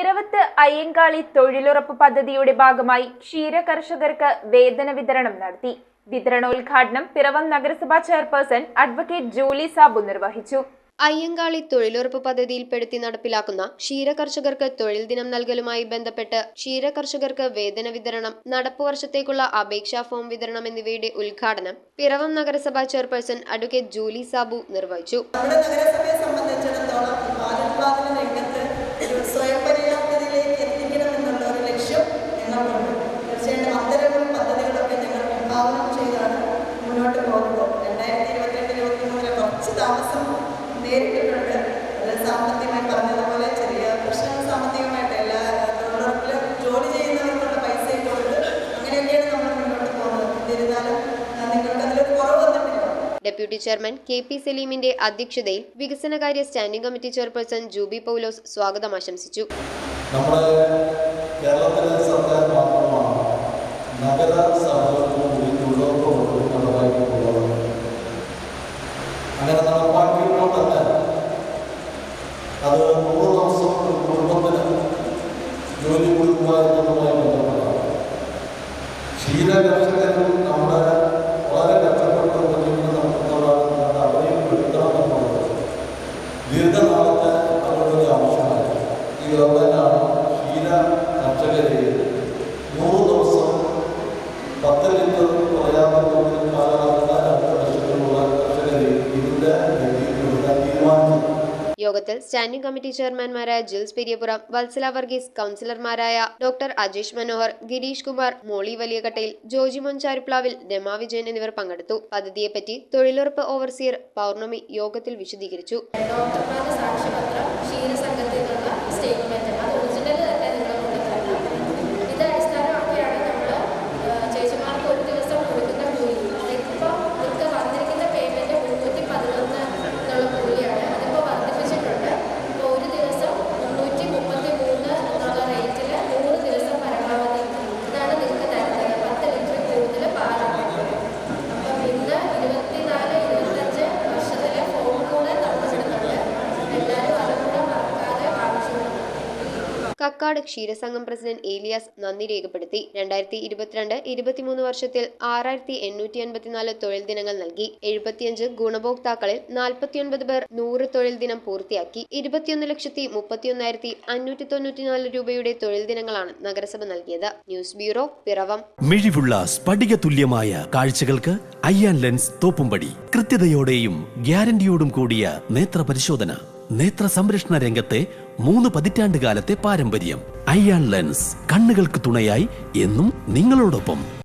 പിറവത്ത് അയ്യങ്കാളി തൊഴിലുറപ്പ് പദ്ധതിയുടെ ഭാഗമായി ക്ഷീര കർഷകർക്ക് വേതന വിതരണം നടത്തി. വിതരണോദ്ഘാടനം പിറവം നഗരസഭാ ചെയർപേഴ്സൺ അഡ്വക്കേറ്റ് ജൂലി സാബു നിർവഹിച്ചു. അയ്യങ്കാളി തൊഴിലുറപ്പ് പദ്ധതിയിൽപ്പെടുത്തി നടപ്പിലാക്കുന്ന ക്ഷീര കർഷകർക്ക് തൊഴിൽ ദിനം നൽകലുമായി ബന്ധപ്പെട്ട് ക്ഷീര കർഷകർക്ക് വേതന വിതരണം, നടപ്പു വർഷത്തേക്കുള്ള അപേക്ഷാ ഫോം വിതരണം എന്നിവയുടെ ഉദ്ഘാടനം പിറവം നഗരസഭാ ചെയർപേഴ്സൺ അഡ്വക്കേറ്റ് ജൂലി സാബു നിർവഹിച്ചു. നേരിട്ടിട്ടുണ്ട്. സാമ്പത്തികമായി പറഞ്ഞതുപോലെ ചെറിയ പ്രശ്നങ്ങൾ സാമ്പത്തികമായിട്ട് എല്ലാ തൊഴിലുറപ്പിൽ ജോലി ചെയ്യുന്നവർക്കുള്ള പൈസ കൊണ്ട് അങ്ങനെയൊക്കെയാണ് നമ്മൾ മുന്നോട്ട് പോകുന്നത്. എന്നിരുന്നാലും നിങ്ങൾക്ക് അതിലൊരു കുറവ് വന്നിട്ടില്ല. ഡെപ്യൂട്ടി ചെയർമാൻ KP സലീമിന്റെ അധ്യക്ഷതയിൽ വികസനകാര്യ സ്റ്റാൻഡിംഗ് കമ്മിറ്റി ചെയർപേഴ്സൺ ജൂബി പൗലോസ് സ്വാഗതം ആശംസിച്ചു. നമ്മുടെ കേരളത്തിലെ സർക്കാർ മാത്രമാണ് നഗരസഭകൾക്കും കൂടി തൊഴിലുറപ്പ് നടപ്പാക്കിയിട്ടുള്ളത്. അങ്ങനെ നടപ്പാക്കിയപ്പോൾ തന്നെ അത് 100 ദിവസം കുടുംബത്തിന് ജോലി കൊടുക്കുക എന്നതുമായി ബന്ധപ്പെട്ടതാണ്. ക്ഷീര കർഷകരും നമ്മുടെ വളരെ കഷ്ടപ്പെട്ട ജീവിതം നടത്തുന്നവരാണ്. അവരെയും എടുക്കണം എന്നുള്ളത് ദീർഘനാളത്തെ അവരുടെ ആവശ്യമായി. ഈ ഗവൺമെൻറ്റാണ് ക്ഷീര കർഷകരെ 100 ദിവസം 10 ലിറ്റർ കുറയാത്ത തോതിൽ കാലഘട്ടത്തിൽ 2 ലക്ഷത്തിലുള്ള കർഷകരെ ഇതിൻ്റെ കൊടുക്കാൻ തീരുമാനിച്ചു. യോഗത്തിൽ സ്റ്റാൻഡിംഗ് കമ്മിറ്റി ചെയർമാൻമാരായ ജിൽസ് പെരിയപുറം, വത്സല വർഗീസ്, കൗൺസിലർമാരായ ഡോക്ടർ അജേഷ് മനോഹർ, ഗിരീഷ് കുമാർ, മോളി വലിയകട്ടയിൽ, ജോജി മൊഞ്ചാരുപ്ലാവിൽ, രമാ വിജയൻ എന്നിവർ പങ്കെടുത്തു. പദ്ധതിയെപ്പറ്റി തൊഴിലുറപ്പ് ഓവർസിയർ പൗർണമി യോഗത്തിൽ വിശദീകരിച്ചു. കക്കാട് ക്ഷീരസംഘം പ്രസിഡന്റ് ഏലിയാസ് നന്ദി രേഖപ്പെടുത്തി. 2022-23 വർഷത്തിൽ 6854 തൊഴിൽ ദിനങ്ങൾ നൽകി. 75 ഗുണഭോക്താക്കളിൽ 49 പേർ 100 തൊഴിൽ ദിനം പൂർത്തിയാക്കി. 21,31,594 രൂപയുടെ തൊഴിൽ ദിനങ്ങളാണ് നഗരസഭ നൽകിയത്. News bureau, Piravom. മിഴിവുള്ള സ്ഫടിക തുല്യമായ കാഴ്ചകൾക്ക് അയ്യാൻ ലെൻസ് തോപ്പുംപടി. കൃത്യതയോടെയും ഗ്യാരണ്ടിയോടും കൂടിയ നേത്ര പരിശോധന. നേത്ര സംരക്ഷണ രംഗത്തെ 3 പതിറ്റാണ്ട് കാലത്തെ പാരമ്പര്യം. അയ്യാൻ ലെൻസ്, കണ്ണുകൾക്ക് തുണയായി എന്നും നിങ്ങളോടൊപ്പം.